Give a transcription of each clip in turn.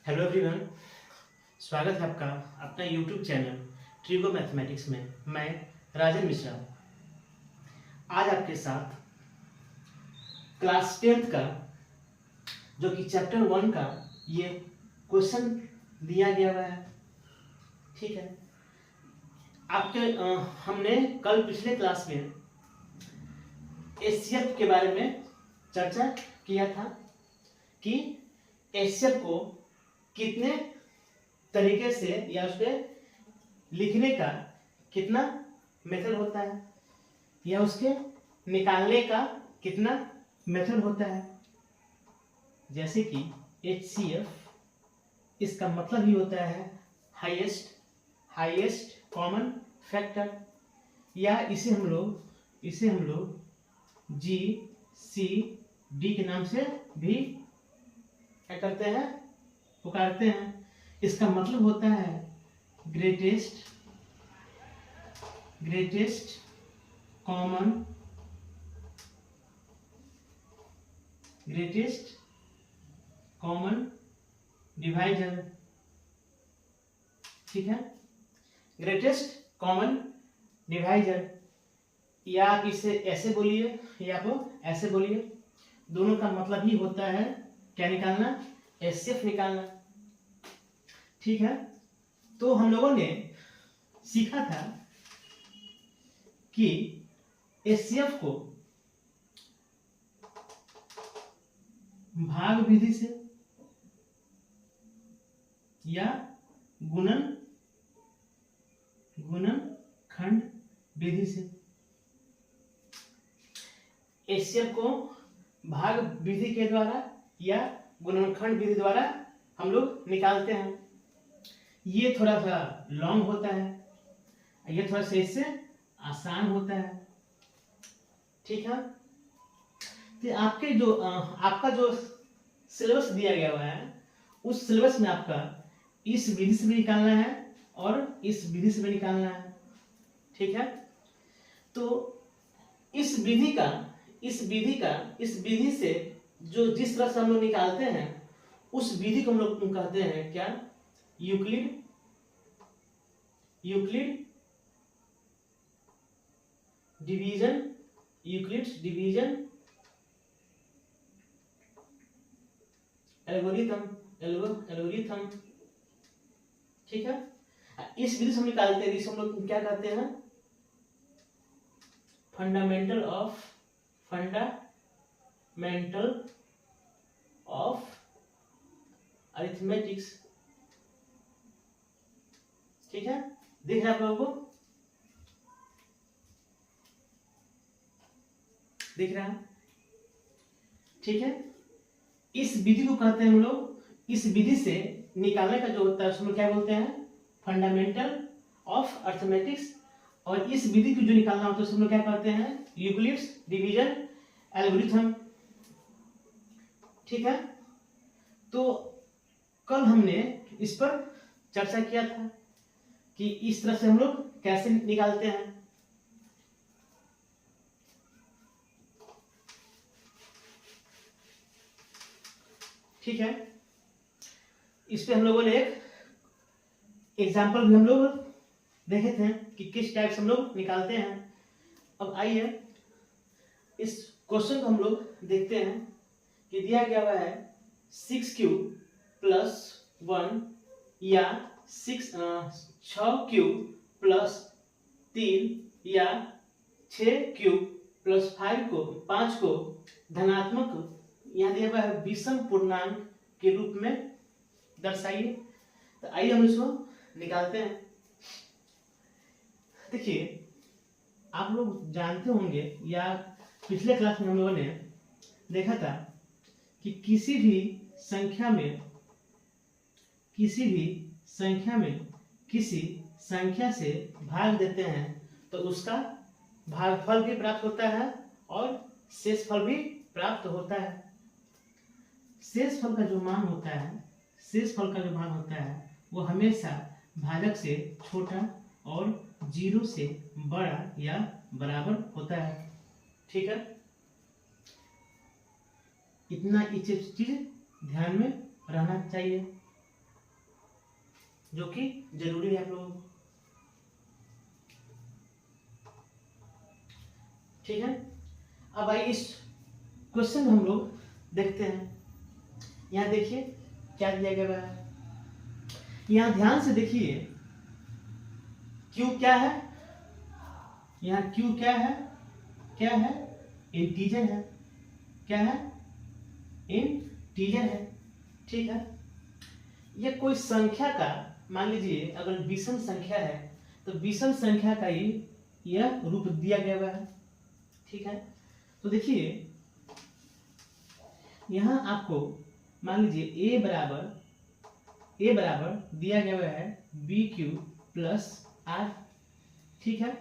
Hello everyone, स्वागत है आपका अपना यूट्यूब चैनल ट्रिगो मैथमेटिक्स में। मैं राजन मिश्रा आज आपके साथ क्लास 10th का जो कि चैप्टर 1 का ये क्वेश्चन दिया गया हुआ है। ठीक है, आपके हमने कल पिछले क्लास में एचसीएफ के बारे में चर्चा किया था कि एचसीएफ को कितने तरीके से या उसके लिखने का कितना मेथड होता है या उसके निकालने का कितना मेथड होता है। जैसे कि एचसीएफ, इसका मतलब ही होता है हाईएस्ट कॉमन फैक्टर, या इसे हम लोग GCD के नाम से भी क्या करते हैं, पुकारते हैं। इसका मतलब होता है ग्रेटेस्ट कॉमन डिवाइजर। ठीक है, ग्रेटेस्ट कॉमन डिवाइजर, या आप इसे ऐसे बोलिए या आप ऐसे बोलिए, दोनों का मतलब ही होता है क्या निकालना, एचसीएफ निकालना। ठीक है, तो हम लोगों ने सीखा था कि एचसीएफ को भाग विधि से या गुणनखंड विधि से, एचसीएफ को भाग विधि के द्वारा या गुणनखंड विधि द्वारा हम लोग निकालते हैं। ये थोड़ा सा लॉन्ग होता है, ये थोड़ा सा इससे आसान होता है। ठीक है, तो आपका जो सिलेबस दिया गया हुआ है, उस सिलेबस में आपका इस विधि से भी निकालना है और इस विधि से भी निकालना है। ठीक है, तो इस विधि से जो जिस तरह से हम लोग निकालते हैं, उस विधि को हम लोग कहते हैं क्या, यूक्लिड डिवीजन एल्गोरिथम। ठीक है, इस विधि से हम निकालते हैं, इसे हम लोग क्या कहते हैं, फंडामेंटल ऑफ अरिथमेटिक्स। ठीक है, दिख रहा है आप लोगों को, दिख रहा है। ठीक है, इस विधि को कहते हैं हम लोग, इस विधि से निकालने का जो होता है उसमें क्या बोलते हैं, फंडामेंटल ऑफ अरिथमेटिक्स। और इस विधि को जो निकालना होता है उसमें क्या कहते हैं, यूक्लिड्स डिवीजन एल्गोरिथम। ठीक है, तो कल हमने इस पर चर्चा किया था कि इस तरह से हम लोग कैसे निकालते हैं। ठीक है, इस पे हम लोगों ने एक एग्जाम्पल भी हम लोग देखे थे कि किस टाइप से हम लोग निकालते हैं। अब आइए इस क्वेश्चन को हम लोग देखते हैं कि दिया गया हुआ है 6 plus 1 या 6 plus 3 या 6 plus 5 को धनात्मक, यहाँ दिया हुआ है विषम पूर्णांक के रूप में दर्शाइए। तो आइए हम इसको निकालते हैं। देखिए, आप लोग जानते होंगे या पिछले क्लास में हम लोगों ने देखा था कि किसी भी संख्या में किसी संख्या से भाग देते हैं तो उसका भागफल भी प्राप्त होता है और शेषफल भी प्राप्त होता है। शेषफल का जो मान होता है वो हमेशा भाजक से छोटा और 0 से बड़ा या बराबर होता है। ठीक है, इतना चीज ध्यान में रहना चाहिए। जो कि जरूरी है आप लोगों को। ठीक है, अब आइए इस क्वेश्चन में हम लोग देखते हैं। यहाँ देखिए क्या दिया गया है, यहाँ ध्यान से देखिए Q क्या है, यहाँ Q क्या है, क्या है, इंटीजर है, क्या है, इंटीजर है। ठीक है, ये कोई संख्या का, मान लीजिए अगर विषम संख्या है तो विषम संख्या का ही यह रूप दिया गया है। ठीक है, तो देखिए यहाँ आपको मान लीजिए a बराबर दिया गया है BQ प्लस R। ठीक है,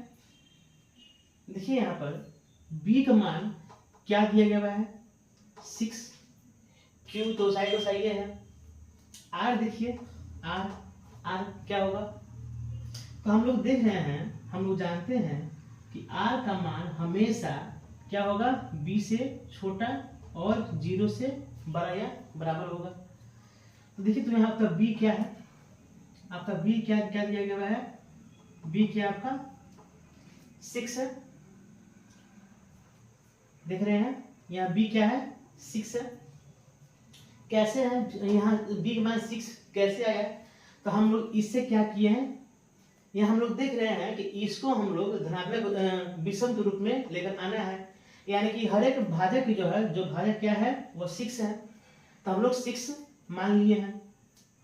देखिए यहाँ पर B का मान क्या दिया गया है 6, Q तो साइड है, R देखिए R क्या होगा, तो हम लोग देख रहे हैं, हम लोग जानते हैं कि R का मान हमेशा क्या होगा, B से छोटा और 0 से बड़ा या बराबर होगा। तो देखिए, तो यहाँ आपका B क्या है, आपका B क्या क्या दिया गया है, B क्या आपका 6 है, देख रहे हैं यहाँ B क्या है 6 है। कैसे है यहाँ B का मान 6 कैसे आया, तो हम लोग इससे क्या किए हैं, यहाँ हम लोग देख रहे हैं कि इसको हम लोग धनात्मक विषम के रूप में लेकर आना है, यानी कि हर एक भाजक जो है, जो भाजक क्या है वो 6 है, तो हम लोग 6 मान लिए हैं,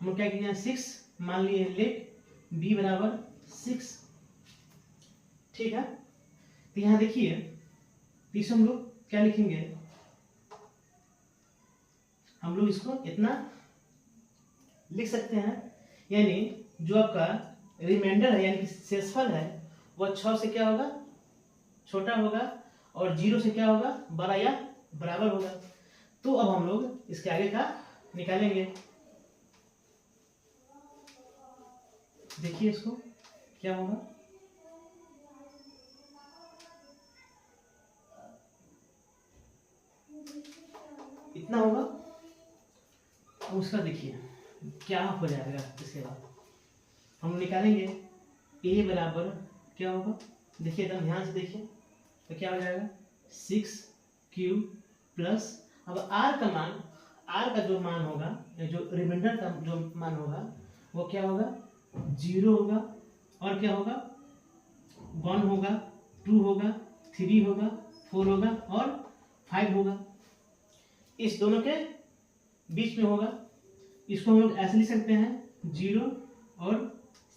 हम लोग क्या किए हैं 6 मान लिए, लेट B बराबर 6। ठीक है, तो यहाँ देखिए, तो इसे हम लोग क्या लिखेंगे, हम लोग इसको इतना लिख सकते हैं, यानी जो आपका रिमाइंडर है यानी कि शेषफल है वह 6 से क्या होगा, छोटा होगा, और 0 से क्या होगा, बड़ा या बराबर होगा। तो अब हम लोग इसके आगे का निकालेंगे। देखिए इसको क्या होगा, इतना होगा, उसका देखिए क्या हो जाएगा। इसके बाद हम निकालेंगे A बराबर क्या होगा, देखिए एकदम ध्यान से देखिए, तो क्या हो जाएगा 6Q प्लस, अब R का मान, R का जो मान होगा, जो रिमाइंडर का जो मान होगा वो क्या होगा 0 होगा, और क्या होगा 1 होगा, 2 होगा, 3 होगा, 4 होगा और 5 होगा, इस दोनों के बीच में होगा। इसको हम लोग ऐसे लिख सकते हैं 0 और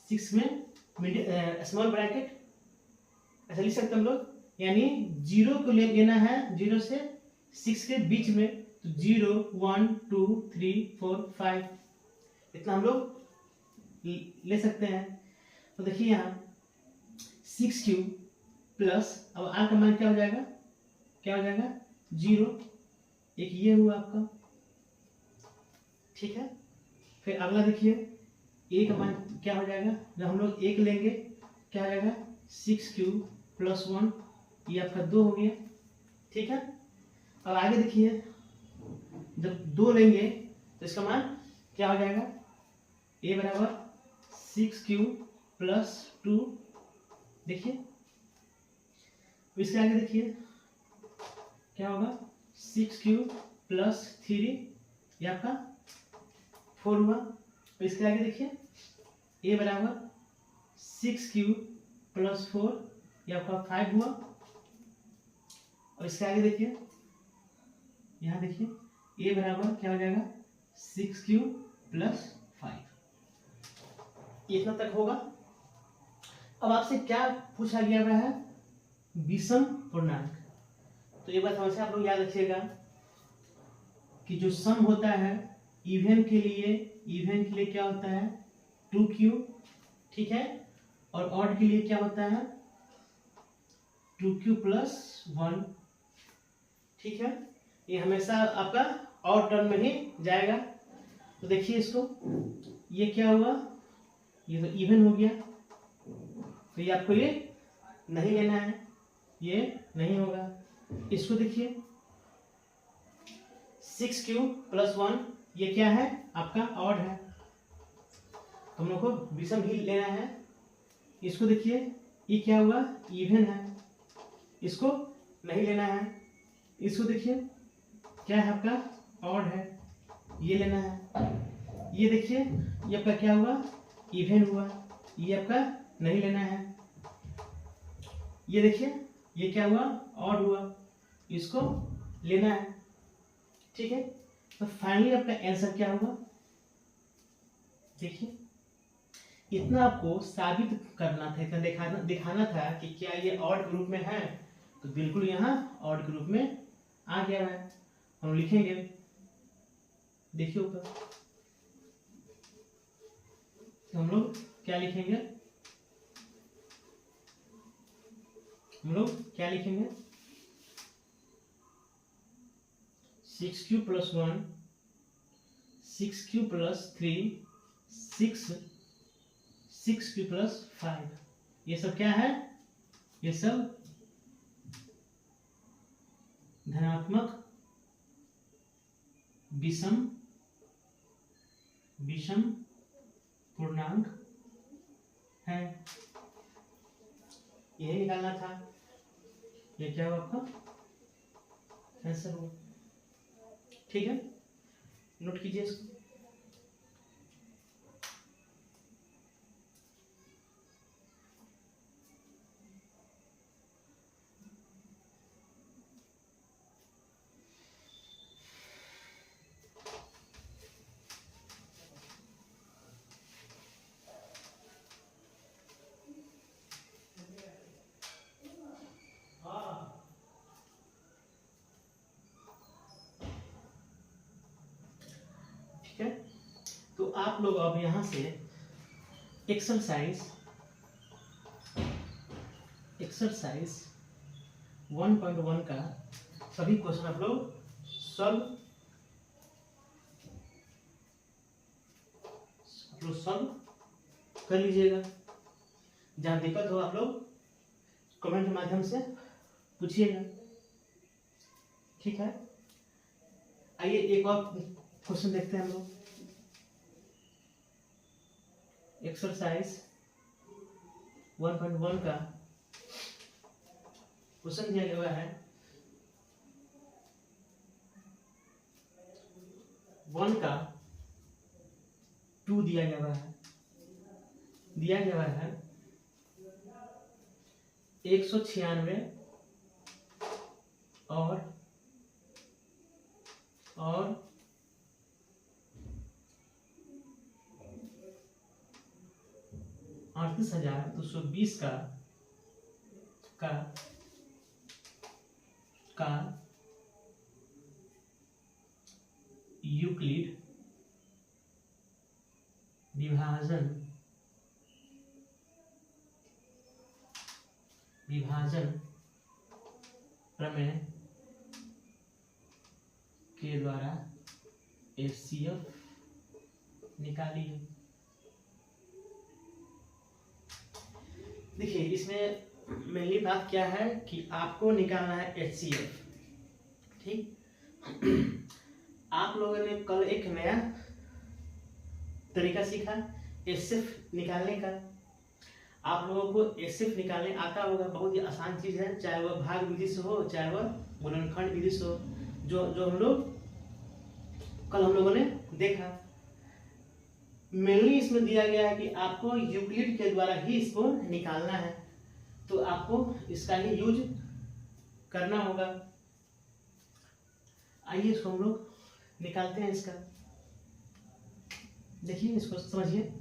6 में स्मॉल ब्रैकेट, ऐसा लिख सकते हैं हम लोग, यानी 0 को लेना है 0 से 6 के बीच में, तो 0 1 2 3 4 5 इतना हम लोग ले सकते हैं। तो देखिए यहाँ 6Q प्लस, अब R का मान क्या हो जाएगा, क्या हो जाएगा 0, एक ये हुआ आपका। ठीक है, फिर अगला देखिए A का मान क्या हो जाएगा, जब हम लोग 1 लेंगे क्या हो जाएगा 6Q प्लस 1, ये आपका 2 हो गया। ठीक है, अब आगे देखिए जब 2 लेंगे तो इसका मान क्या हो जाएगा, A बराबर 6Q प्लस 2, देखिए इसके आगे देखिए क्या होगा 6Q प्लस 3, ये आपका 4 हुआ। तो इसके आगे देखिए A बराबर 6Q प्लस 4, ये आपका 5 हुआ। और इसके आगे देखिए, यहाँ देखिए A बराबर क्या हो जाएगा 6Q प्लस 5, इतना तक होगा। अब आपसे क्या पूछा गया हुआ है, विषम पूर्णांक। तो एक बात हमेशा आप लोग याद रखिएगा कि जो सम होता है इवन के लिए क्या होता है 2Q, ठीक है, और ऑड के लिए क्या होता है 2Q प्लस 1। ठीक है, ये हमेशा आपका ऑड टर्म में ही जाएगा। तो देखिए इसको, ये क्या हुआ, ये तो इवन हो गया, तो ये आपको ये नहीं लेना है, ये नहीं होगा। इसको देखिए 6Q प्लस 1, ये क्या है आपका ऑड है। तो हम लोग को विषम ही लेना है। इसको देखिए, ये क्या हुआ, इवन है, इसको नहीं लेना है। इसको देखिए क्या है आपका, ऑड है, ये लेना है। ये देखिए ये आपका क्या हुआ, इवन हुआ, ये आपका नहीं लेना है। ये देखिए ये क्या हुआ, ऑड हुआ, इसको लेना है। ठीक है, तो फाइनली आपका आंसर क्या होगा, देखिए इतना आपको साबित करना था, इतना दिखाना था कि क्या ये ऑड ग्रुप में है, तो बिल्कुल यहाँ ऑड ग्रुप में आ गया है। हम लिखेंगे, देखिए ऊपर, तो हम लोग क्या लिखेंगे, हम लोग क्या लिखेंगे, 6q + 1, 6q + 3, 6q + 5, ये सब क्या है, ये सब धनात्मक विषम पूर्णांक है। यही निकालना था, ये क्या हुआ आपका आंसर हुआ। ठीक है, नोट कीजिए इसको। ठीक है, तो आप लोग अब यहां से एक्सरसाइज 1.1 का सभी क्वेश्चन आप लोग सॉल्व कर लीजिएगा। जहां दिक्कत हो आप लोग कमेंट के माध्यम से पूछिएगा। ठीक है, आइए एक और क्वेश्चन देखते हैं हम लोग। एक्सरसाइज 1.1 का क्वेश्चन दिया गया है, 1 का 2 दिया गया है, 196 और 38,220 का यूक्लिड विभाजन प्रमेय के द्वारा HCF निकालिए। देखिए इसमें मेनली बात क्या है कि आपको निकालना है HCF। ठीक, आप लोगों ने कल एक नया तरीका सीखा HCF निकालने का। आप लोगों को HCF निकालने आता होगा, बहुत ही आसान चीज है, चाहे वह भाग विधि से हो, चाहे वह गुणनखंड विधि से हो, जो हम लोग कल हम लोगों ने देखा। मेनली इसमें दिया गया है कि आपको यूक्लिड के द्वारा ही इसको निकालना है, तो आपको इसका ही यूज करना होगा। आइए इसको हम लोग निकालते हैं। इसका देखिए, इसको समझिए,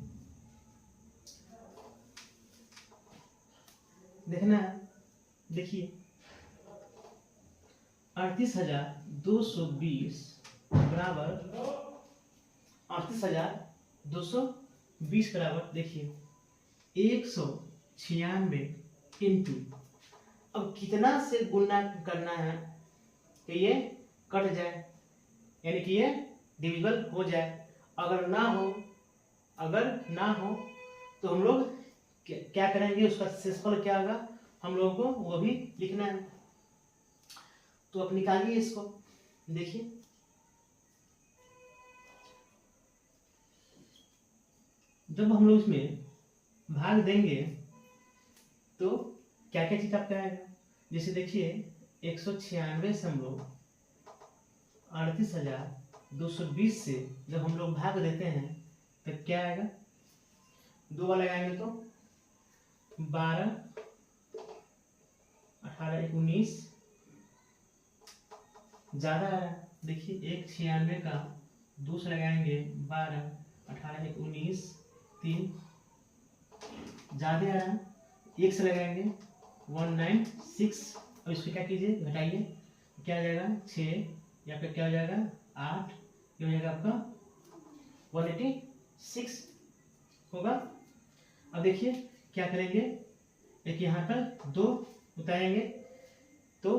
देखना है। देखिए 38,220 बराबर 38,220 बराबर, देखिए 196 इंटू, अब कितना से गुणा करना है कि ये कट जाए, यानी कि ये डिविजिबल हो जाए। अगर ना हो तो हम लोग क्या करेंगे, उसका शेषफल क्या होगा हम लोगों को वो भी लिखना है। तो अब निकालिए इसको, देखिए जब हम लोग इसमें भाग देंगे तो क्या क्या चीज आपका आएगा। जैसे देखिए 196 से हम लोग 38,220 से जब हम लोग भाग देते हैं तो क्या आएगा, 2 बार लगाएंगे तो 12, 18, 19 ज्यादा आ रहा है। देखिए 196 का 2 से लगाएंगे 12, 18, 19 3 ज्यादा आ रहा है। 1 से लगाएंगे 196। अब इसको क्या कीजिए, घटाइए, क्या आ जाएगा 6 या फिर क्या हो जाएगा 8, ये हो जाएगा आपका 186 होगा। अब देखिए क्या करेंगे, एक यहाँ पर 2 उतारेंगे तो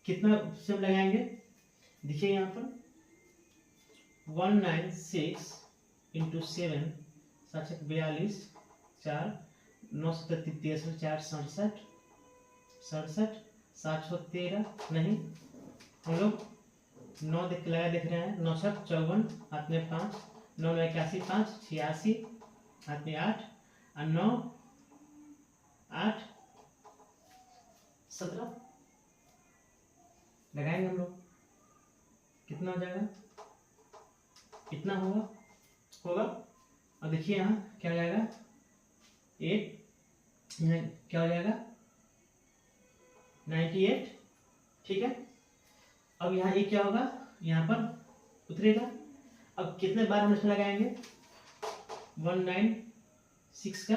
कितना से लगाएंगे, देखिए यहाँ पर 196 इंटू 7 742 4 9 33 4 67 67 713 नहीं, हम लोग 9 देख रहे हैं, 9 7 54 हाथ में 5, 9 9 81 5 86 हाथ में 8 और 9 8 17 लगाएंगे हम लोग, कितना हो जाएगा, कितना होगा। और देखिए यहाँ क्या हो जाएगा 8, यहाँ क्या हो जाएगा 98, ठीक है। अब यहाँ एक क्या होगा, यहाँ पर उतरेगा। अब कितने बार हम इसमें लगाएंगे, 196 का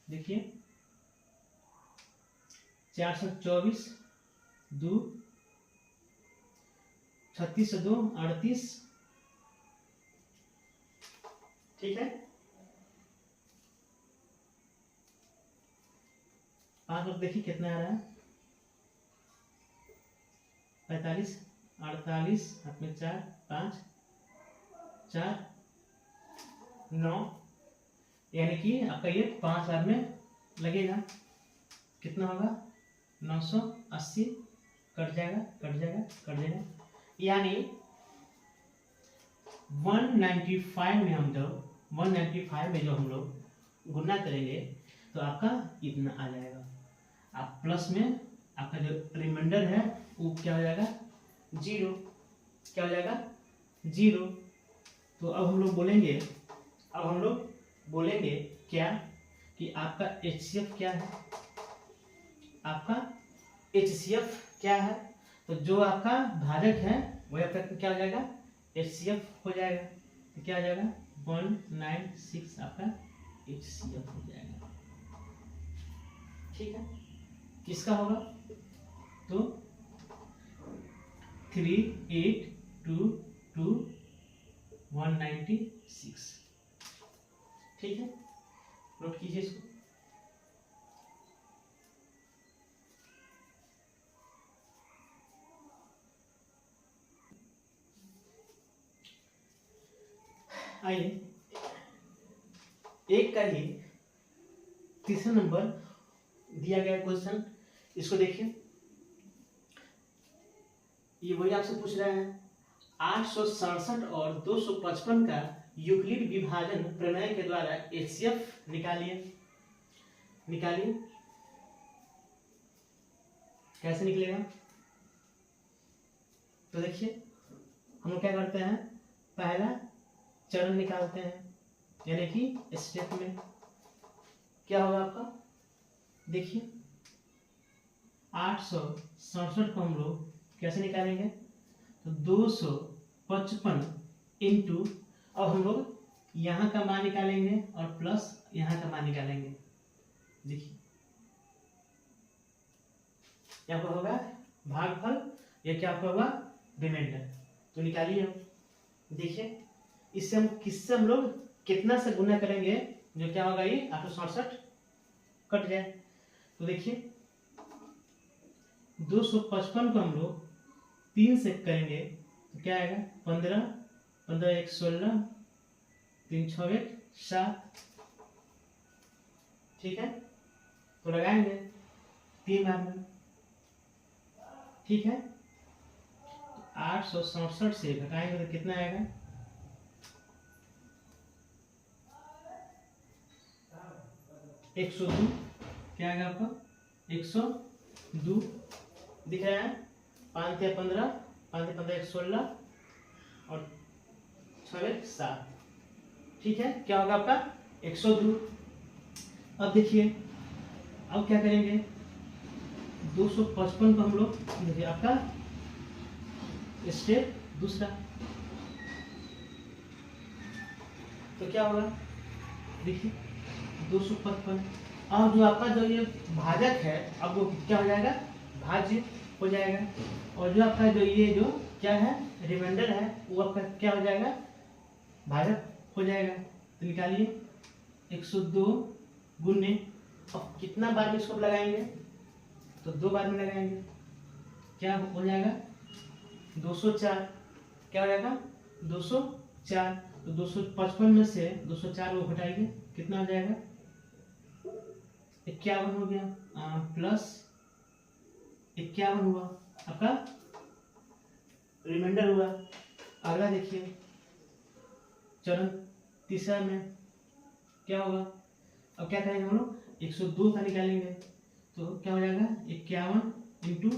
देखिए 424 2 36 2 38, ठीक है। 5 और देखिए कितना आ रहा है, 45 48 हाथ में 4 5 4 9, यानी कि आपका ये 5 बार में लगेगा। कितना होगा 980, कट जाएगा, यानी 195 में हम जब 195 में जो हम लोग गुना करेंगे तो आपका इतना आ जाएगा। आप प्लस में आपका जो रिमाइंडर है वो क्या हो जाएगा 0, क्या हो जाएगा 0। तो अब हम लोग बोलेंगे क्या कि आपका HCF क्या है, आपका HCF क्या है। तो जो आपका भाजक है वही आपका क्या हो जाएगा HCF हो जाएगा। तो क्या हो जाएगा 196 आपका HCF हो जाएगा, ठीक है। किसका होगा तो 3822 196, ठीक है। नोट कीजिए इसको। आइए एक का ही तीसरा नंबर दिया गया क्वेश्चन, इसको देखिए। ये वही आपसे पूछ रहा है 867 और 255 का यूक्लिड विभाजन प्रमेय के द्वारा HCF निकालिए। कैसे निकलेगा, तो देखिए हम लोग क्या करते हैं, पहला चरण निकालते हैं, यानी कि स्टेप में क्या होगा आपका, देखिए 867 को हम लोग कैसे निकालेंगे, तो 255 इंटू, अब हम लोग यहाँ का मान निकालेंगे और प्लस यहाँ का मान निकालेंगे। देखिए यहाँ पर होगा भागफल, या क्या होगा रिमाइंडर। तो निकालिए हम, देखिए इससे हम किससे हम लोग कितना से गुना करेंगे, जो क्या होगा ये 867 कट जाए। तो देखिए 255 को हम लोग 3 से करेंगे तो क्या आएगा 15 15 1 16 3 6 1 7, ठीक है। तो लगाएंगे 3 बार में, ठीक है। 867 से घटाएंगे तो कितना आएगा 102 क्या आएगा आपका 102 दिख रहा है। 5 या 15, 5 या 15 116 और 6 7। ठीक है, क्या होगा आपका 102। अब देखिए, अब क्या करेंगे 255 को हम लोग देखिए आपका स्टेप दूसरा, तो क्या होगा देखिए 255। और जो आपका जो ये भाजक है अब वो क्या हो जाएगा भाज्य हो जाएगा। और जो आपका जो ये जो क्या है रिमाइंडर है वो आपका क्या हो जाएगा भाजक हो जाएगा। तो निकालिए 102 गुने, अब कितना बार में इसको लगाएंगे तो 2 बार में लगाएंगे, क्या हो जाएगा 204। क्या हो जाएगा 204। तो 255 में से 204 को घटाएंगे कितना हो जाएगा 51 हो गया, प्लस 51 हुआ आपका रिमाइंडर हुआ। अगला देखिए चरण तीसरा में क्या होगा, अब क्या करेंगे हम लोग 102 का निकालेंगे तो क्या हो जाएगा 51 इंटू,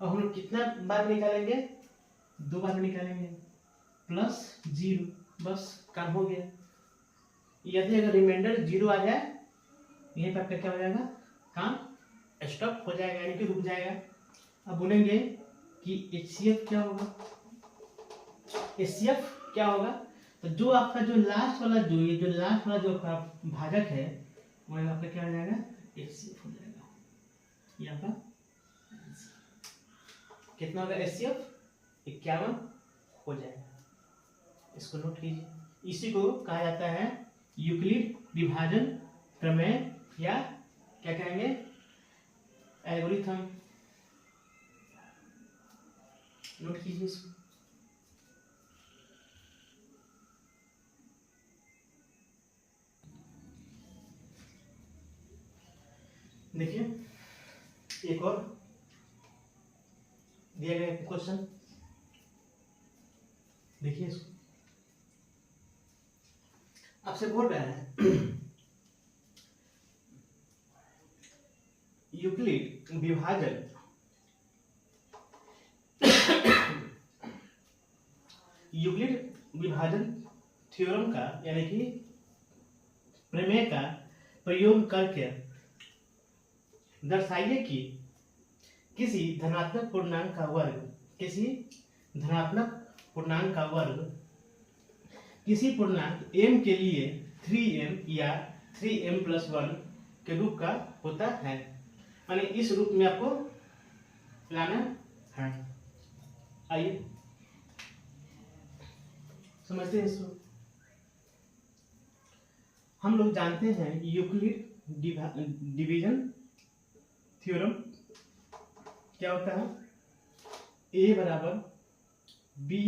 अब हम लोग कितना बार निकालेंगे 2 बार निकालेंगे, प्लस 0, बस काम हो गया। यदि अगर रिमाइंडर 0 आ जाए यहीं पर आपका क्या हो जाएगा काम स्टॉप हो जाएगा यानी कि रुक जाएगा। अब बोलेंगे कि HCF क्या होगा, HCF क्या होगा, तो जो आपका जो लास्ट वाला जो ये जो लास्ट वाला जो आपका भाजक है वो आपका क्या हो जाएगा HCF हो जाएगा। ये आपका कितना होगा HCF 51 हो जाएगा। इसको नोट कीजिए, इसी को कहा जाता है यूक्लिड विभाजन प्रमेय या क्या कहेंगे एल्गोरिथम। नोट कीजिए इसको। देखिए एक और दिया गया क्वेश्चन, देखिए इसको आपसे बोल रहा है यूक्लिड विभाजन यूक्लिड विभाजन थ्योरम का यानी कि प्रमेय का प्रयोग करके दर्शाइए कि किसी धनात्मक पूर्णांक का वर्ग किसी पूर्णांक m के लिए 3m या 3m+1 के रूप का होता है, यानी इस रूप में आपको लाना है। आइए समझते हैं इसको। हम लोग जानते हैं यूक्लिड डिवीजन थ्योरम क्या होता है, a बराबर b³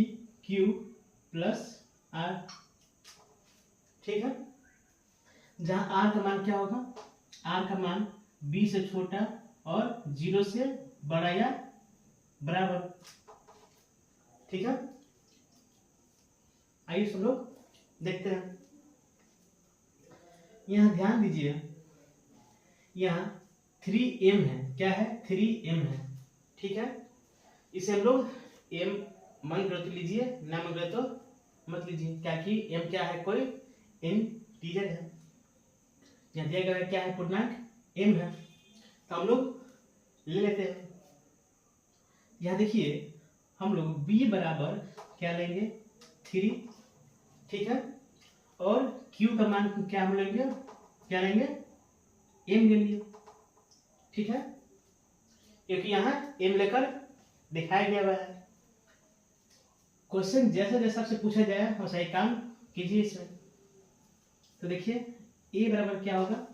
r, ठीक है। जहां r का मान क्या होगा, r का मान b से छोटा और 0 से बड़ा या बराबर, ठीक है। आइए सब लोग देखते हैं। यहाँ ध्यान दीजिए, यहाँ 3m है, क्या है 3m है, ठीक है। इसे हम लोग m मन कर लीजिए, ना मन करे तो मत लीजिए, क्या कि m क्या है कोई इंटीजर है। यहाँ दिया गया क्या है पूर्णांक m है, तो हम लोग ले लेते हैं। यहाँ देखिए हम लोग b बराबर क्या लेंगे 3, ठीक है, और q का मान क्या हम लेंगे, क्या लेंगे m लेंगे, ठीक है, क्योंकि यहाँ m लेकर दिखाया गया है। क्वेश्चन जैसा जैसा आपसे पूछा जाए वैसा ही काम कीजिए इसमें। तो देखिए a बराबर क्या होगा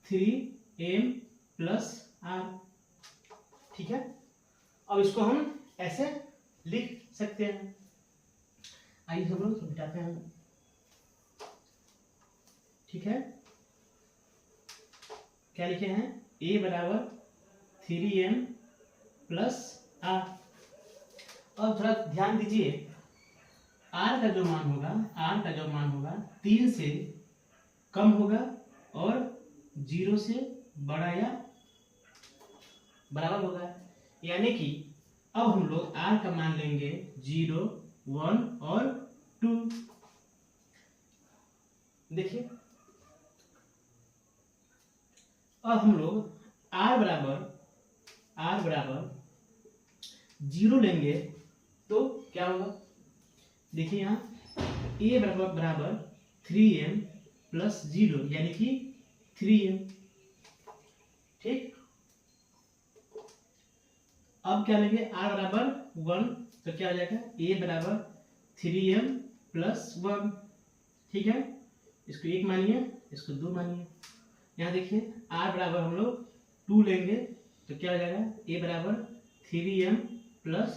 3m+r, ठीक है। अब इसको हम ऐसे लिख सकते हैं। आइए हम लोग मिटाते हैं, ठीक है। क्या लिखे हैं a बराबर 3m+r। अब थोड़ा ध्यान दीजिए, r का जो मान होगा 3 से कम होगा और 0 से बड़ा या बराबर होगा। यानी कि अब हम लोग r का मान लेंगे 0, 1 और 2। देखिए अब हम लोग r बराबर 0 लेंगे तो क्या होगा। देखिए यहाँ a बराबर 3m प्लस 0 यानी कि 3m। ठीक, अब क्या लेंगे r बराबर 1 तो क्या हो जाएगा a बराबर 3m प्लस 1। ठीक है, इसको 1 मानिए, इसको 2 मानिए। यहाँ देखिए r बराबर हम लोग 2 लेंगे तो क्या हो जाएगा a बराबर 3m प्लस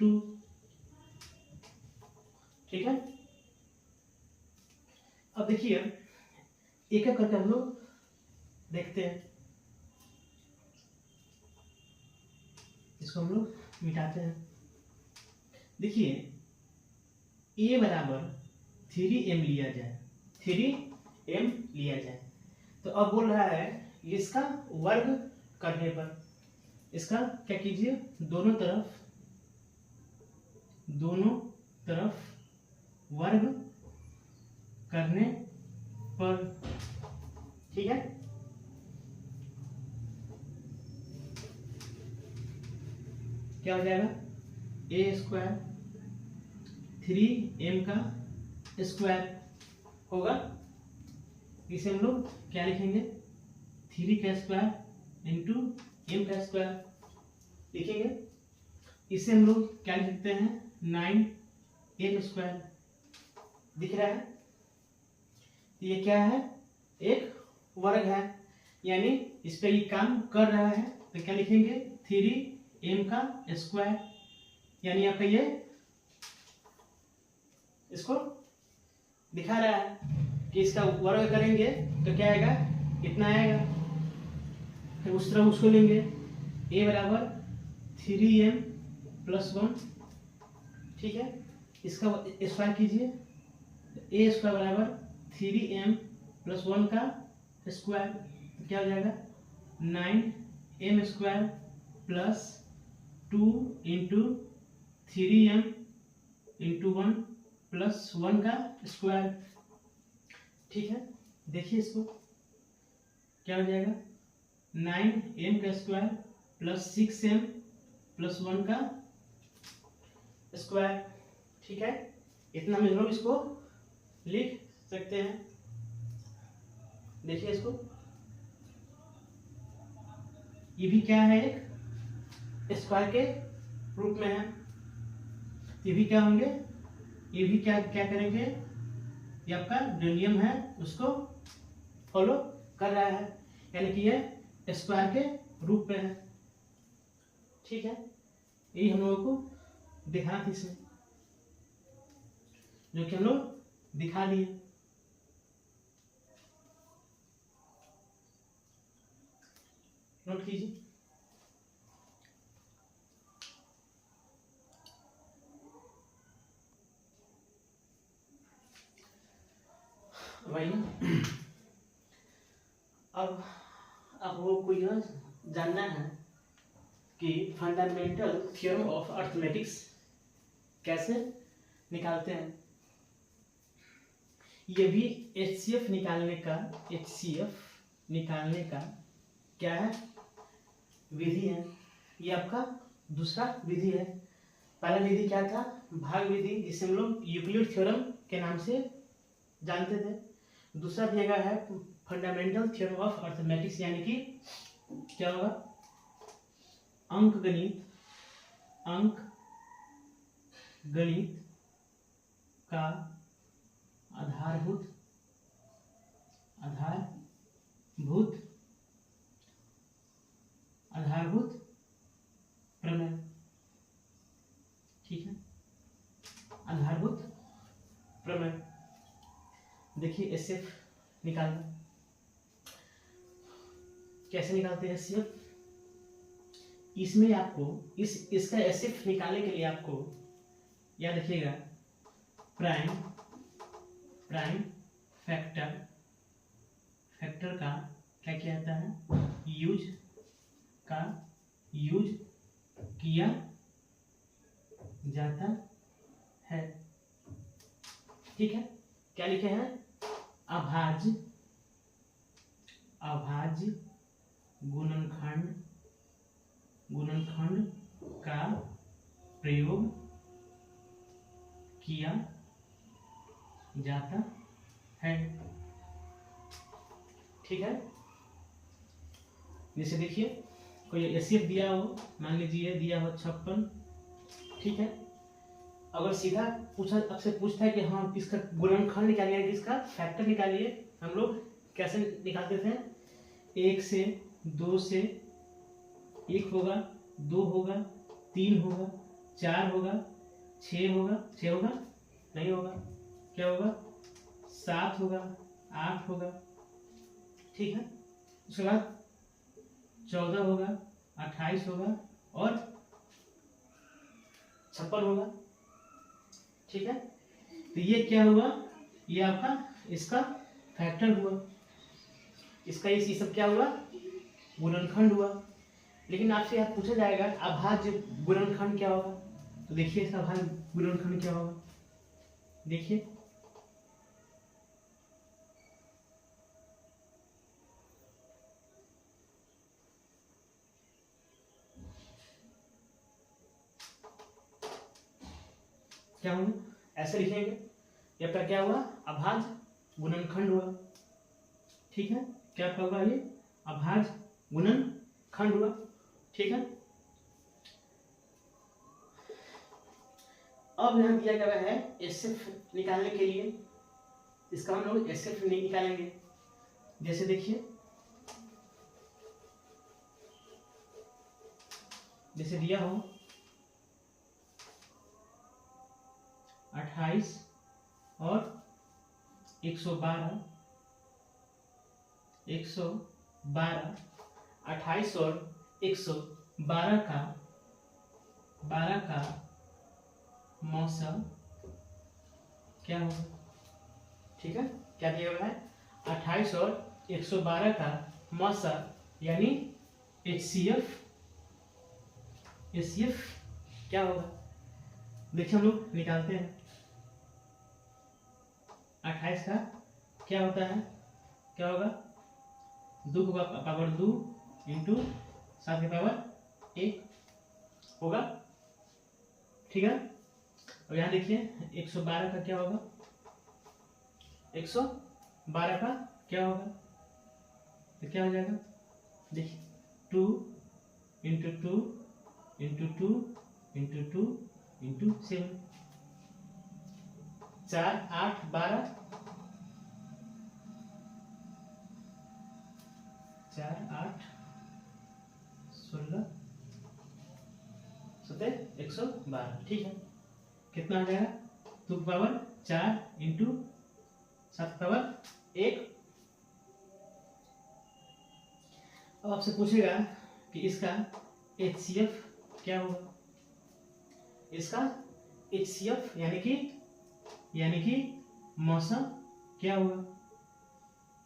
2। ठीक है, अब देखिए एक एक करके हम लोग देखते हैं। इसको हम लोग मिटाते हैं। देखिए a बराबर 3m लिया जाए, 3m लिया जाए तो अब बोल रहा है इसका वर्ग करने पर, इसका क्या कीजिए दोनों तरफ वर्ग करने पर। ठीक है, क्या हो जाएगा a स्क्वायर 3m का स्क्वायर होगा। इसे हम लोग क्या लिखेंगे 3 का स्क्वायर इंटू m का स्क्वायर लिखेंगे। इसे हम लोग क्या लिख सकते हैं 9m स्क्वायर। दिख रहा है ये क्या है एक वर्ग है, यानी इस पे ये काम कर रहा है तो क्या लिखेंगे 3m का स्क्वायर। यानी आपका ये इसको दिखा रहा है कि इसका वर्ग करेंगे तो क्या आएगा कितना आएगा। फिर उस तरह उसको लेंगे a बराबर 3m प्लस 1। ठीक है, इसका स्क्वायर कीजिए a स्क्वायर बराबर 3m प्लस 1 का स्क्वायर तो क्या हो जाएगा 9m square plus 2 into 3m into 1 plus 1 का स्क्वायर। ठीक है, देखिए इसको क्या हो जाएगा 9m का स्क्वायर प्लस 6m प्लस 1 का स्क्वायर। ठीक है, इतना हम लोग इसको लिख सकते हैं। देखिए इसको ये भी क्या है एक स्क्वायर के रूप में है। ये भी क्या होंगे, ये भी क्या क्या करेंगे, ये आपका जो नियम है उसको फॉलो कर रहा है, यानी कि ये स्क्वायर के रूप में है। ठीक है, यही हम लोगों को दिखाना थी इसमें, जो कि हम लोग दिखा दिए। नोट कीजिए। वही अब आप लोगों को यह जानना है कि फंडामेंटल थ्योरम ऑफ अर्थमेटिक्स कैसे निकालते हैं। ये भी HCF निकालने का क्या है विधि है। ये आपका दूसरा विधि है। पहला विधि क्या था भाग विधि, जिसे हम लोग यूक्लिड थ्योरम के नाम से जानते थे। दूसरा दिया है फंडामेंटल थ्योरम ऑफ अर्थमेटिक्स, यानी कि क्या होगा अंकगणित का आधारभूत प्रमेय। ठीक है, आधारभूत प्रमेय। देखिए HCF निकालना कैसे निकालते हैं HCF। इसमें आपको इसका HCF निकालने के लिए आपको याद रखिएगा प्राइम फैक्टर फैक्टर का क्या किया जाता है, यूज किया जाता है। ठीक है, क्या लिखे हैं, अभाज्य गुणनखंड का प्रयोग किया जाता है। ठीक है, जैसे देखिए कोई एचसीएफ दिया हो, मान लीजिए दिया हो 56। ठीक है, अगर सीधा आपसे पूछता है कि हाँ किसका गुणनखंड निकालिए, किसका फैक्टर निकालिए, हम लोग कैसे निकालते थे, 1 से 2 से 1 होगा, 2 होगा, 3 होगा, 4 होगा, 6 होगा, 6 होगा नहीं होगा, क्या होगा, 7 होगा, 8 होगा। ठीक है, उसके बाद 14 होगा, 28 होगा और 56 होगा। ठीक है, तो ये क्या हुआ, ये आपका इसका फैक्टर हुआ, इसका ये सब क्या हुआ, गुणनखंड हुआ। लेकिन आपसे यहाँ पूछा जाएगा अभाज्य गुणनखंड क्या होगा, तो देखिए इसका अभाज्य गुणनखंड क्या होगा, देखिए क्या होगा, ऐसे लिखेंगे, ये आपका क्या हुआ, अभाज्य गुणनखंड हुआ। ठीक है, क्या आपका होगा, ये अभाज्य गुणनखंड हुआ। ठीक है, अब यहाँ दिया गया है एसएफ निकालने के लिए, इसका हम लोग एसएफ नहीं निकालेंगे। जैसे देखिए, जैसे दिया हो 28 और 112, 28 और 112 का मौसम क्या होगा। ठीक है, क्या दिया हुआ है, 28 और 112 का मौसम यानी एचसीएफ क्या होगा, देखिए हम लोग निकालते हैं। 28 का क्या होता है, क्या होगा, 2 का पावर 2 इंटू 7 की पावर 1 होगा। ठीक है, और यहाँ देखिए 112 का क्या होगा, 112 का क्या होगा, तो क्या हो जाएगा, देखिए 2 इंटू 2 इंटू 2 इंटू 2 इंटू 7, 4 8 12, 4 8 16 17 112। ठीक है, कितना आ जाएगा, 2 की पावर 4 इंटू 7 की पावर 1। अब आपसे पूछेगा कि इसका एचसीएफ क्या होगा, इसका एचसीएफ यानी कि मौसम क्या होगा,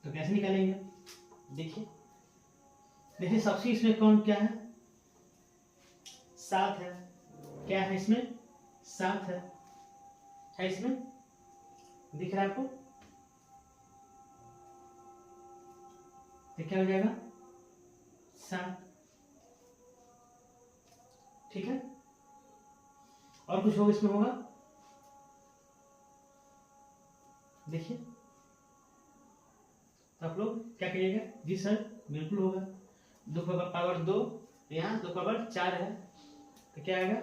तो कैसे निकालेंगे, देखिए सबसे इसमें कौन क्या है, 7 है, क्या है इसमें 7 है इसमें दिख रहा है आपको, तो क्या हो जाएगा 7। ठीक है, और कुछ होगा इसमें होगा, देखिए तो आप लोग क्या करिएगा, जी सर बिल्कुल होगा, 2 का पावर 2, यहाँ 2 का पावर 4 है, तो क्या आएगा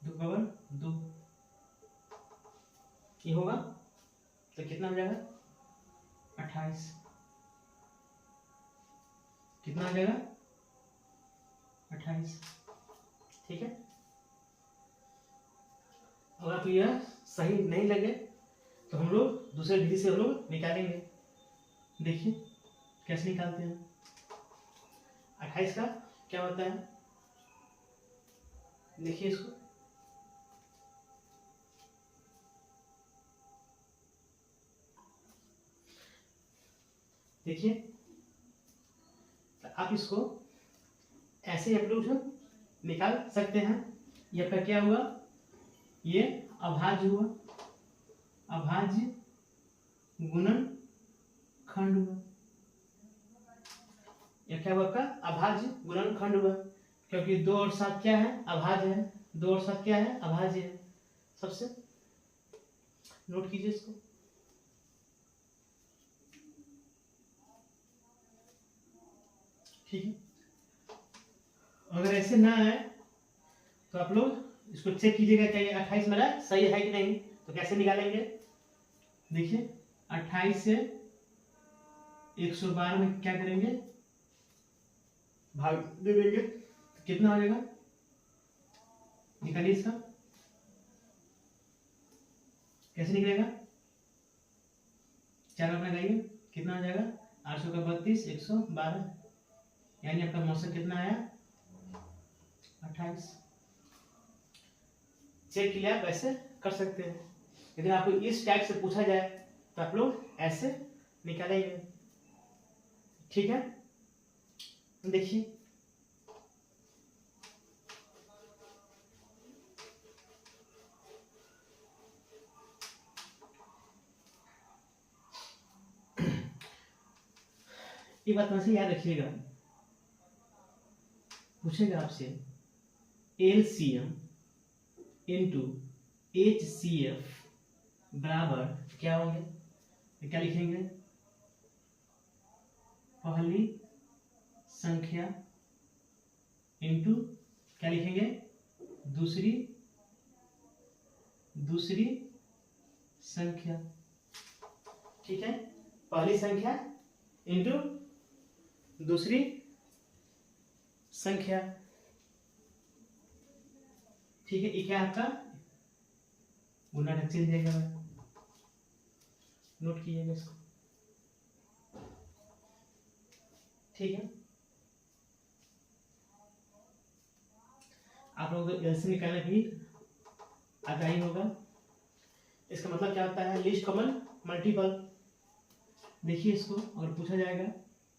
2 का पावर 2, ये होगा, तो कितना हो जाएगा 28, कितना आ जाएगा 28। ठीक है, अगर आपको यह सही नहीं लगे तो हम लोग दूसरे विधि से हम लोग निकालेंगे। देखिए कैसे निकालते हैं, 28 का क्या होता है, देखिए इसको, देखिए, तो आप इसको ऐसे एप्लीकेशन निकाल सकते हैं। ये आपका क्या हुआ, ये अभाज्य हुआ, अभाज्य गुणनखंड हुआ। ये क्या हुआ आपका, अभाज्य गुणनखंड हुआ, क्योंकि 2 और 7 क्या है, अभाज्य है। 2 और 7 क्या है, अभाज्य है। सबसे नोट कीजिए इसको। ठीक है, अगर ऐसे ना आए तो आप लोग इसको चेक कीजिएगा क्या ये 28 मेरा सही है कि नहीं। तो कैसे निकालेंगे, देखिए 28 से 112 में क्या करेंगे, भाग दे देंगे, तो कितना हो जाएगा, निकालिए इसका, कैसे निकलेगा, 4 अपना लगाइए, कितना हो जाएगा, 800 का 32, 112, यानी आपका मौसम कितना आया, 28। चेक के लिए आप ऐसे कर सकते हैं, लेकिन आपको इस टाइप से पूछा जाए तो आप लोग ऐसे निकालेंगे। ठीक है, देखिए ये बात वैसे याद रखिएगा, पूछेगा आपसे LCM इंटू HCF बराबर क्या होंगे, तो क्या लिखेंगे, पहली संख्या इंटू क्या लिखेंगे, दूसरी संख्या। ठीक है, पहली संख्या इंटू दूसरी संख्या। ठीक है, ये क्या आपका गुना का चिन्ह देगा, नोट कीजिएगा इसको। ठीक है, आप लोगों को एलसीएम निकालना भी आता ही होगा। इसका मतलब क्या होता है, लीस्ट कॉमन मल्टीपल। देखिए इसको अगर पूछा जाएगा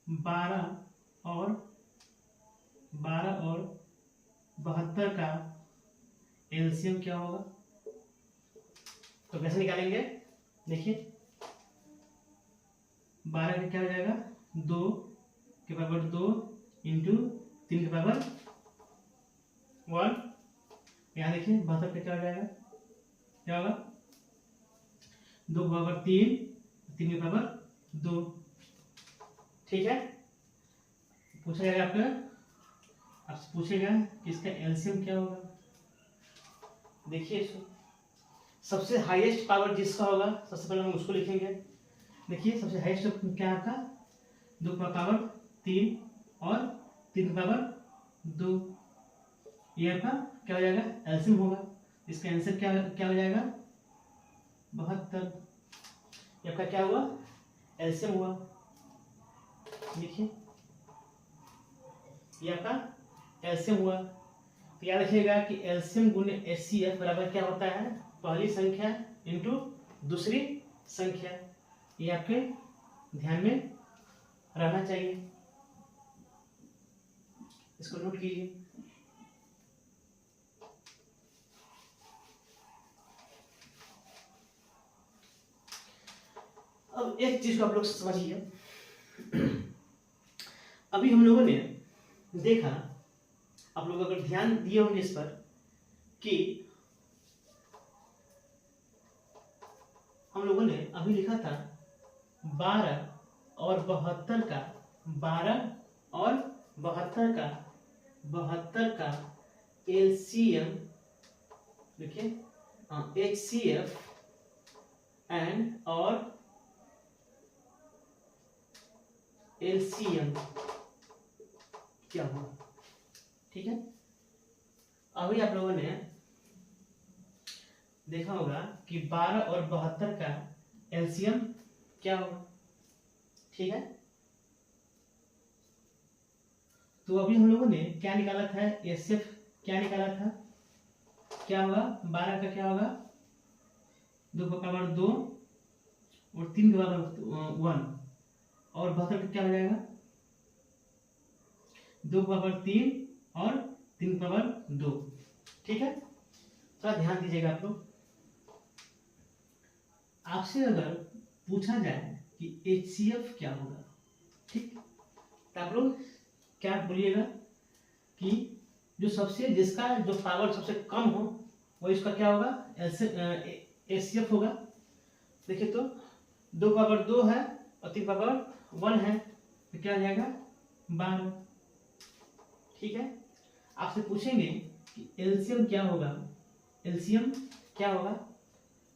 12 और 72 का एलसीएम क्या होगा, तो कैसे निकालेंगे, देखिए 12 का क्या हो जाएगा, 2 के पावर 2 इंटू 3 के पावर 1। यहाँ देखिए 72 का क्या हो जाएगा, क्या होगा, 2 के पावर 3, 3 के पावर 2। ठीक है, पूछा जाएगा आपसे पूछेगा कि इसका एलसीएम क्या होगा। देखिए इसको सबसे हाईएस्ट पावर जिसका होगा सबसे पहले हम उसको लिखेंगे। देखिए सबसे हाईएस्ट क्या है आपका, 2 का पावर 3 और 3 का पावर 2, ये आपका क्या हो जाएगा, एलसीएम होगा। इसका आंसर क्या हो जाएगा, 72। ये आपका क्या हुआ, एलसीएम हुआ। देखिए ये आपका एलसीएम हुआ। तो याद रखिएगा कि एलसीएम गुने एचसीएफ बराबर क्या होता है, पहली संख्या इंटू दूसरी संख्या। ये आपके ध्यान में रहना चाहिए, इसको नोट कीजिए। अब एक चीज को आप लोग समझिए, अभी हम लोगों ने देखा, आप लोग अगर ध्यान दिए होंगे इस पर, कि हम लोगों ने अभी लिखा था 12 और 72 का, 12 और 72 का एलसीएम, देखिए HCF एंड और एलसीएम क्या होगा। ठीक है, अभी आप लोगों ने देखा होगा कि 12 और 72 का एलसीएम क्या होगा। ठीक है, तो अभी हम लोगों ने क्या निकाला था, एचसीएफ क्या निकाला था, क्या होगा, 12 का क्या होगा, 2 का पावर 2 और 3 का पावर 1, और 72 का क्या हो जाएगा, 2 पावर 3 और 3 पावर 2। ठीक है, थोड़ा ध्यान दीजिएगा आप लोग। आपसे अगर पूछा जाए कि HCF क्या होगा, ठीक, तो आप लोग क्या बोलिएगा कि जिसका जो पावर सबसे कम हो वो इसका क्या होगा, HCF होगा। देखिए तो 2 पावर 2 है और 3 पावर 1 है, तो क्या आ जाएगा, 12। ठीक है, आपसे पूछेंगे कि एलसीएम क्या होगा, एलसीएम क्या होगा,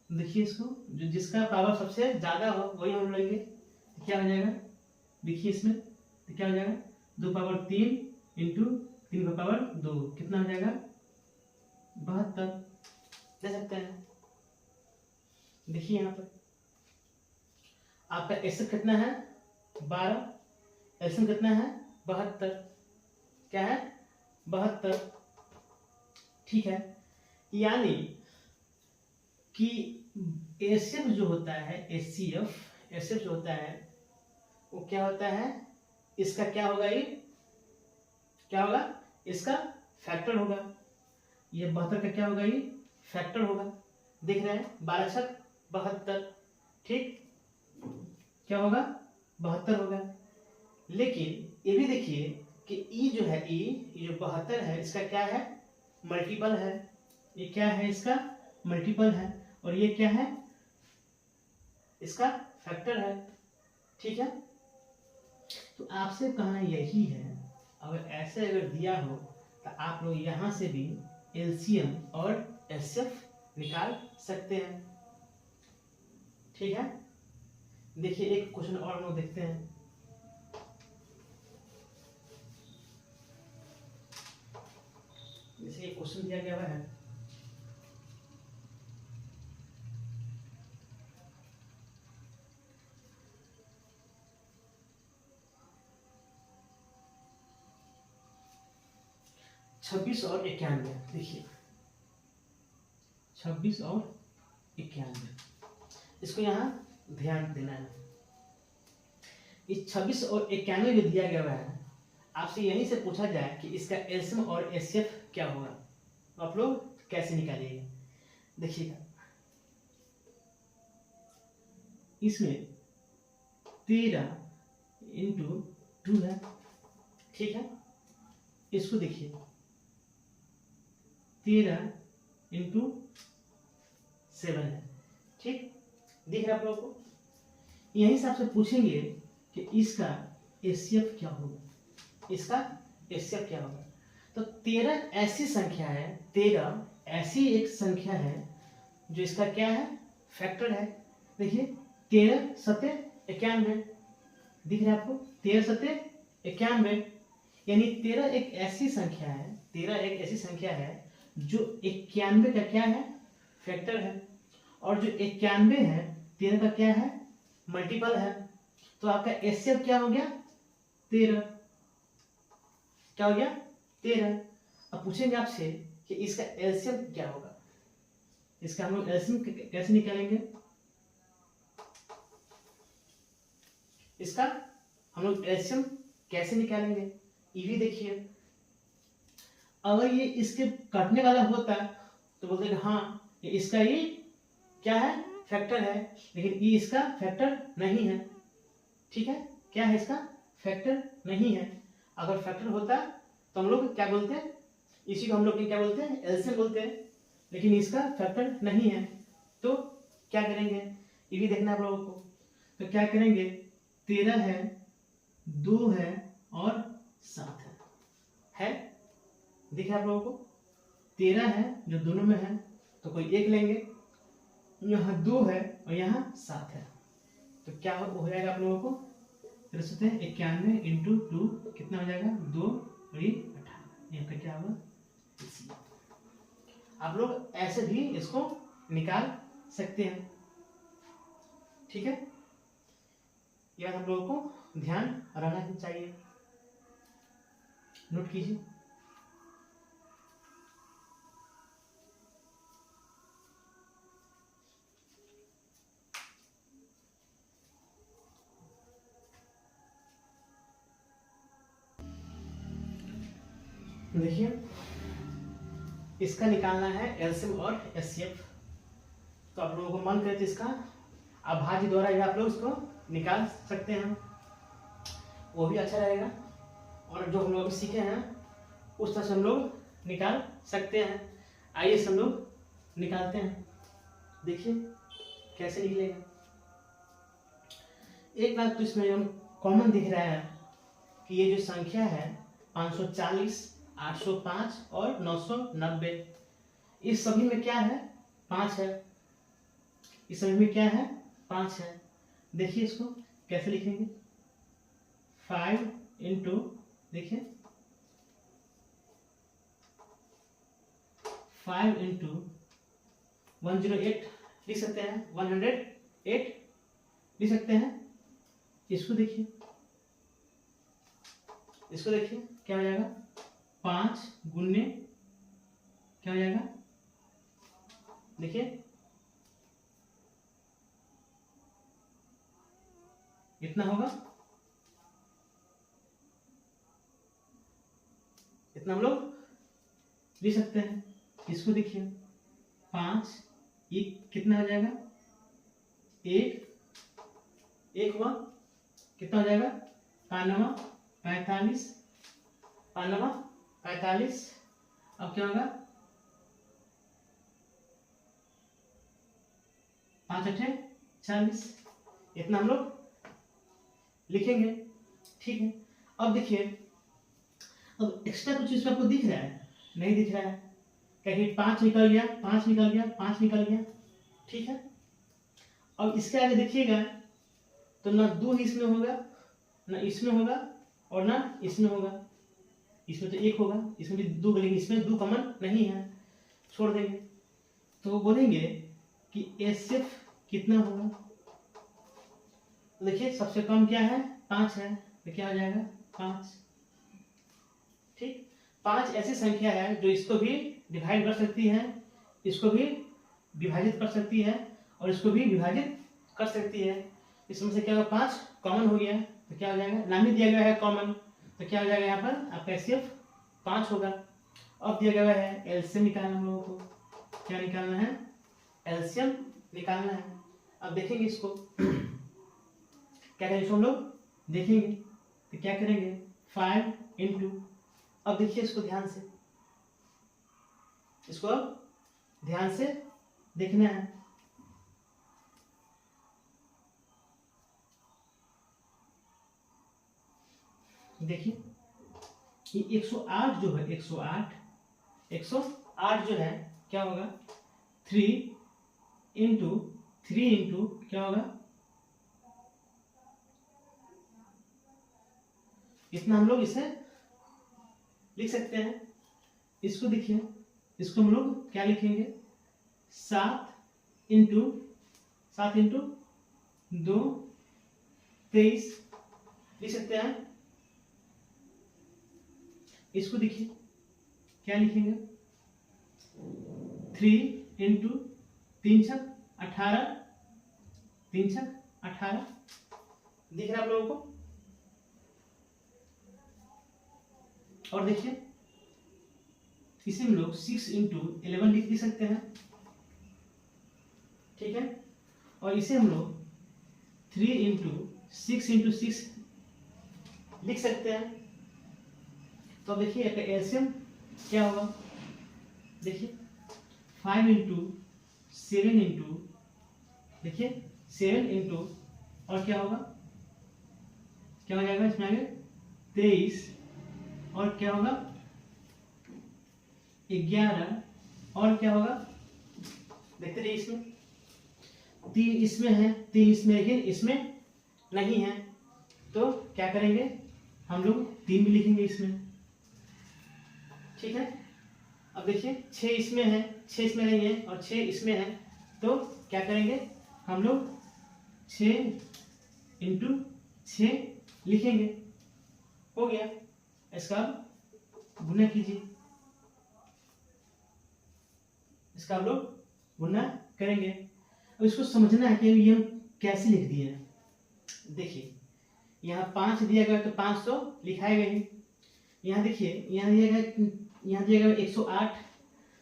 देखिए इसको जिसका पावर सबसे ज्यादा हो वही हम लेंगे, तो क्या हो जाएगा, देखिए इसमें तो क्या हो जाएगा, 2 पावर 3 इंटू 3 का पावर 2 कितना हो जाएगा, 72 दे सकते हैं। देखिए यहाँ पर आपका एसएफ कितना है, 12, एलसीएम कितना है, 72, क्या है, 72। ठीक है, यानी कि एसएफ जो होता है, एसएफ जो होता है वो क्या होता है, इसका क्या होगा, ये क्या होगा, इसका फैक्टर होगा। ये 72 का क्या होगा, ये फैक्टर होगा। देख रहे हैं 12 छक 72, ठीक, क्या होगा, 72 होगा। लेकिन ये भी देखिए कि ई जो है, ई जो 72 है इसका क्या है, मल्टीपल है। ये क्या है, इसका मल्टीपल है, और ये क्या है, इसका फैक्टर है। ठीक है, तो आपसे कहना यही है, अगर ऐसे अगर दिया हो तो आप लोग यहां से भी एलसीएम और एचसीएफ निकाल सकते हैं। ठीक है, देखिए एक क्वेश्चन और हम लोग देखते हैं। जैसे ये क्वेश्चन दिया गया है, छब्बीस और 91। देखिए 26 और 91, इसको यहाँ ध्यान देना है। इस 26 और 91 जो दिया गया है, आपसे यहीं से पूछा जाए कि इसका एलसीएम और एचसीएफ क्या होगा, तो आप लोग कैसे निकालिएगा। देखिएगा इसमें 13 इंटू 2 है। ठीक है, इसको देखिए 13 इंटू 7 है। ठीक, दिख रहा है आप लोगों को। यहीं से आपसे पूछेंगे कि इसका एचसीएफ क्या होगा, इसका एचसीएफ क्या होगा। तो 13 ऐसी संख्या है, 13 ऐसी एक संख्या है जो इसका क्या है, फैक्टर है। देखिए 13 सत्ते 91, दिख रहा है आपको, 13 सत्ते 91, यानी 13 एक ऐसी संख्या है, 13 एक ऐसी संख्या है जो 91 का क्या है, फैक्टर है। और जो 91 है 13 का क्या है, मल्टीपल है। तो आपका एचसीएफ क्या हो गया, 13, क्या हो गया, 13। अब पूछेंगे आपसे कि इसका एलसीएम क्या होगा, इसका हम लोग एलसीएम कैसे निकालेंगे, इसका हम लोग एलसीएम कैसे निकालेंगे, ये भी देखिए। अगर ये इसके काटने वाला होता तो बोलते हैं हाँ ये इसका ये क्या है, फैक्टर है, लेकिन ये इसका फैक्टर नहीं है। ठीक है, क्या है, इसका फैक्टर नहीं है। अगर फैक्टर होता तो हम लोग क्या बोलते हैं, इसी को हम लोग क्या बोलते हैं, एलसीएम बोलते हैं, लेकिन इसका फैक्टर नहीं है। तो क्या करेंगे, ये भी देखना है आप लोगों को। तो क्या करेंगे, 13 है, 2 है और 7 है, दिख रहा है आप लोगों को। 13 है जो दोनों में है तो कोई एक लेंगे, यहाँ 2 है और यहाँ 7 है, तो क्या हो जाएगा आप लोगों को, 91 इंटू 2 कितना हो जाएगा, 2 और 18, यहाँ पे क्या होगा, आप लोग ऐसे भी इसको निकाल सकते हैं। ठीक है, यह हम लोगों को ध्यान रखना चाहिए, नोट कीजिए। देखिए इसका निकालना है एलसीएम और एचसीएफ। तो आप लोगों को मन करे तो इसका अभाज्य द्वारा भी आप लोग इसको निकाल सकते हैं, वो भी अच्छा रहेगा। और जो हम लोग अभी सीखे हैं उस तरह से हम लोग निकाल सकते हैं। आइए हम लोग निकालते हैं, देखिए कैसे निकलेगा। एक बात तो इसमें हम कॉमन दिख रहा है कि ये जो संख्या है 540, 805 और 990, इस सभी में क्या है 5 है, इस सभी में क्या है 5 है। देखिए इसको कैसे लिखेंगे, 5 इंटू, देखिए 5 इंटू 108 लिख सकते हैं, 108 लिख सकते हैं। इसको देखिए, इसको देखिए क्या हो जाएगा, 5 गुने क्या हो जाएगा, देखिए इतना होगा, इतना हम लोग लिख सकते हैं। इसको देखिए 5, ये कितना हो जाएगा, एक हुआ, कितना हो जाएगा 5 45, 5 45, अब क्या होगा 5 8 40, इतना हम लोग लिखेंगे। ठीक है, अब देखिए, अब एक्स्ट्रा कुछ इसमें आपको दिख रहा है, नहीं दिख रहा है, क्योंकि 5 निकल गया, 5 निकल गया, 5 निकल गया। ठीक है, अब इसके आगे देखिएगा तो ना 2 इसमें होगा, ना इसमें होगा और ना इसमें होगा। इसमें तो 1 होगा, इसमें भी 2, लेकिन इसमें 2 कॉमन नहीं है, छोड़ देंगे। तो बोलेंगे कि एचसीएफ कितना होगा। देखिए सबसे कम क्या है 5 है, तो क्या हो जाएगा 5। ठीक, 5 ऐसी संख्या है जो इसको भी डिवाइड कर सकती है, इसको भी विभाजित कर सकती है और इसको भी विभाजित कर सकती है। इसमें से क्या होगा 5 कॉमन हो गया, तो क्या हो जाएगा, नाम ही दिया गया है कॉमन, तो क्या हो जाएगा यहाँ पर आपका एचसीएफ 5 होगा। अब दिया गया है एलसीएम निकालना, हम लोगों को क्या निकालना है, एलसीएम निकालना है। अब देखेंगे इसको क्या करेंगे, इसको हम लोग देखेंगे तो क्या करेंगे 5 इंटू, अब देखिए इसको ध्यान से, इसको अब ध्यान से देखना है। देखिए ये 108 जो है, 108 जो है क्या होगा 3 इंटू क्या होगा, इतना हम लोग इसे लिख सकते हैं। इसको देखिए, इसको हम लोग क्या लिखेंगे 7 इंटू 2 23 लिख सकते हैं। इसको देखिए क्या लिखेंगे 3 इंटू 3 छक 18, 3 छक 18, दिख रहा है आप लोगों को। और देखिए इसे हम लोग 6 इंटू 11 लिख सकते हैं। ठीक है, और इसे हम लोग 3 इंटू 6 लिख सकते हैं। तो देखिए एलसीएम क्या होगा, देखिए 5 इंटू 7 इंटू, देखिए 7 इंटू और क्या होगा, क्या हो जाएगा इसमें आगे 23 और क्या होगा 11 और क्या होगा, देखते रहिए इसमें 3 इसमें है, 3 इसमें, लेकिन इसमें नहीं है, तो क्या करेंगे हम लोग 3 भी लिखेंगे इसमें। ठीक है, अब देखिए 6 इसमें है, 6 इसमें नहीं है और 6 इसमें है, तो क्या करेंगे हम लोग 6 इंटू 6 लिखेंगे। हो गया, इसका गुना कीजिए, इसका हम लोग गुना करेंगे। अब इसको समझना है कि ये हम कैसे लिख दिए हैं। देखिए यहाँ 5 दिया गया तो 500 लिखाएगा ही, यहाँ देखिए, यहाँ दिएगा 108,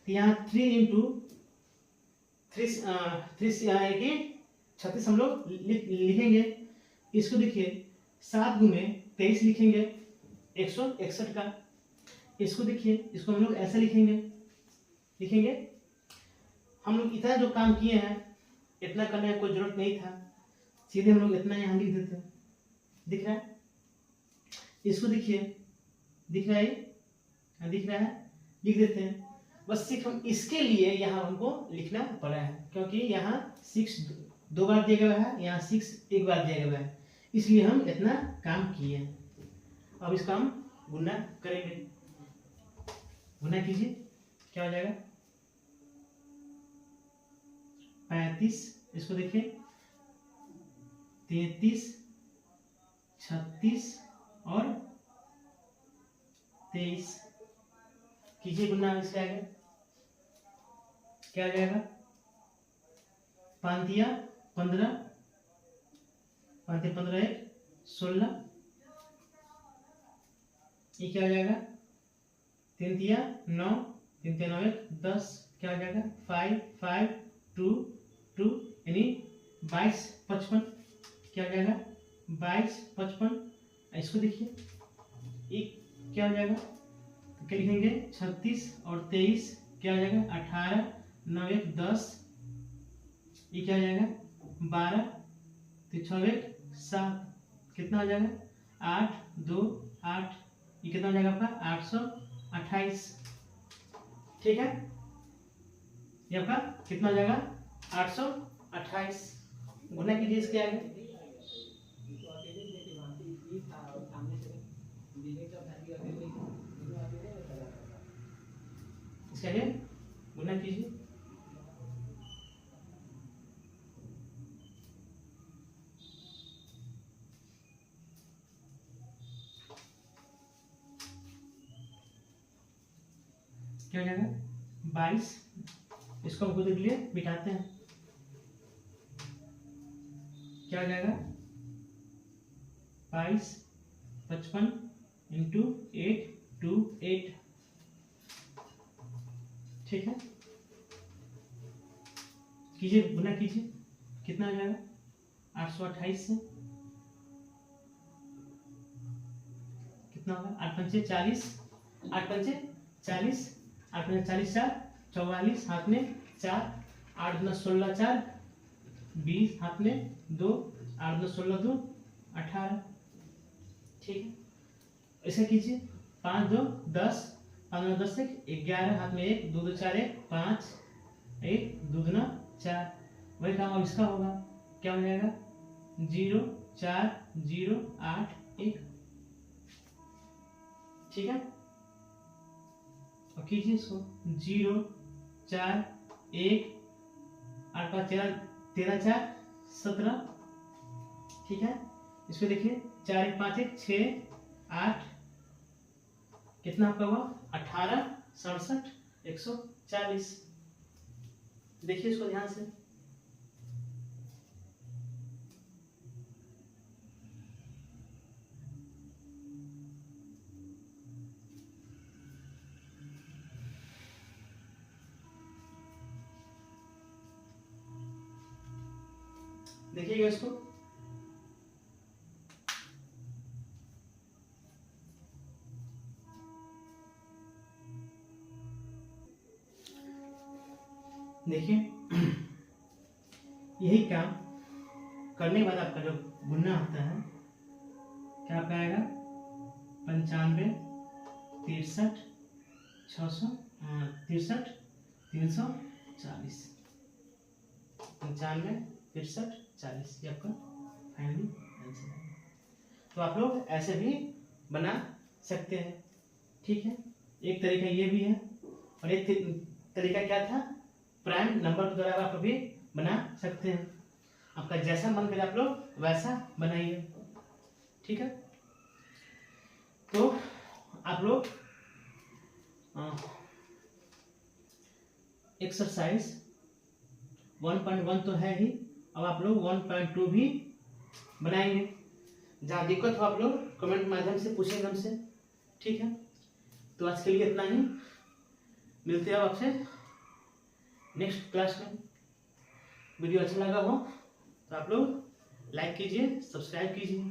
तो यहाँ 3 इंटू 36 हम लोग लिखेंगे। इसको देखिए 7 गुने 23 लिखेंगे 161 का। इसको देखिए, इसको हम लोग ऐसे लिखेंगे। हम लोग इतना जो काम किए हैं, इतना करने की कोई जरूरत नहीं था, सीधे हम लोग इतना यहाँ लिख देते हैं। दिख रहा है? इसको देखिए, दिख रहा है? दिख रहा है, लिख देते हैं। बस सिर्फ हम इसके लिए यहाँ हमको लिखना पड़ा है, क्योंकि यहाँ 6 2 बार दिया गया है, यहाँ 6 1 बार दिया गया है, इसलिए हम इतना काम किए हैं। अब इसका हम गुना करेंगे। गुना कीजिए, क्या हो जाएगा? 35, इसको देखिए 33, 36 और 23 कीजिए गुना। इसका आगे क्या हो जाएगा? 5 दिया 15, 5 दिया 15 1 16, ये क्या हो जाएगा? 3 दिया 9, 3 दिया 9 1 10, क्या हो जाएगा? 5 5 2 2 यानी 22 55, क्या हो जाएगा? 22 55। इसको देखिए, एक क्या हो जाएगा? क्या लिखेंगे? 36 और 23, क्या हो जाएगा? 18 9 1 10, ये क्या हो जाएगा? 12 तो 6 1 7, कितना हो जाएगा? 8 2 8, ये कितना हो जाएगा आपका? 828। ठीक है, ये आपका कितना हो जाएगा? 828। गुना कीजिए इसके आगे। इसके आगे गुना कीजिए। क्या हो जाएगा? 22। इसको हम खुद के लिए बिठाते हैं। क्या हो जाएगा? 22 55 इंटू 828। ठीक है, कीजिए गुना कीजिए, कितना हो जाएगा? 828 से कितना होगा? 8 पंचे 40, 8 पंचे 40, 8 पंचे 40 4 44, हाथ में 4, 8 दूना 16 4 20, हाथ में 2, 8 दूना 16 2 18। ठीक है, ऐसा कीजिए। 5 2 10, 5 2 10 11, हाथ में 1 2 2 4 1 5, 1 2 दूना 4। वही काम अब इसका होगा। क्या हो जाएगा? 0 4 0 8 1। ठीक है, और कीजिए इसको 0 4 1 8 5 13 4 17। ठीक है, इसको देखिए 4 1 5 1 6 8, कितना आपका हुआ? 18 67 140। देखिए इसको ध्यान से। देखिएगा इसको। देखिए, यही काम करने के बाद आपका जो गुना होता है, क्या आपका आएगा? 95 63 600 63 340। 95 63 40, ये आपका फाइनली आंसर है। तो आप लोग ऐसे भी बना सकते हैं। ठीक है, एक तरीका ये भी है, और एक तरीका क्या था? प्राइम नंबर के द्वारा आप भी बना सकते हैं। आपका जैसा मन करे आप लोग वैसा बनाइए। ठीक है, तो आप लोग एक्सरसाइज 1.1 तो है ही, अब आप लोग 1.2 भी बनाएंगे। जहाँ दिक्कत हो आप लोग कमेंट माध्यम से पूछेंगे हमसे। ठीक है। तो आज के लिए इतना ही, मिलते हैं आपसे नेक्स्ट क्लास में। वीडियो अच्छा लगा हो तो आप लोग लाइक कीजिए, सब्सक्राइब कीजिए।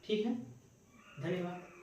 ठीक है, धन्यवाद।